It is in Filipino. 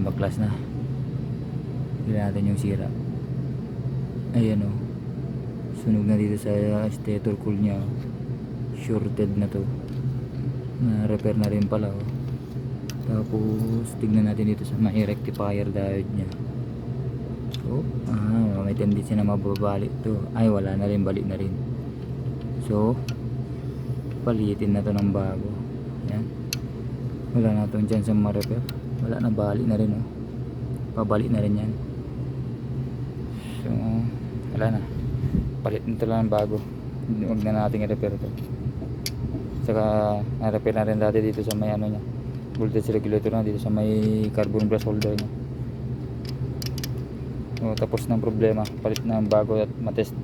baklas na. Tignan natin yung sira. Ayan o, sunog na dito sa stator coil nya. Shorted na to, na repair na rin pala o. Tapos tignan natin dito sa may rectifier diode nya. So may tendency na mababalik to. Ay, wala na rin, balik na rin. So palitin na to ng bago. Yan, wala na itong chance ng ma-repair. Wala na, balik na rin o. Pabalik na rin yan. So wala na, palit nito lang ng bago. Huwag na natin i-repair to. Saka na-repair na rin dati dito sa may ano nya, voltage regulator na dito sa may carbon brush holder nya. So tapos ng problema, palit na ng bago at matest.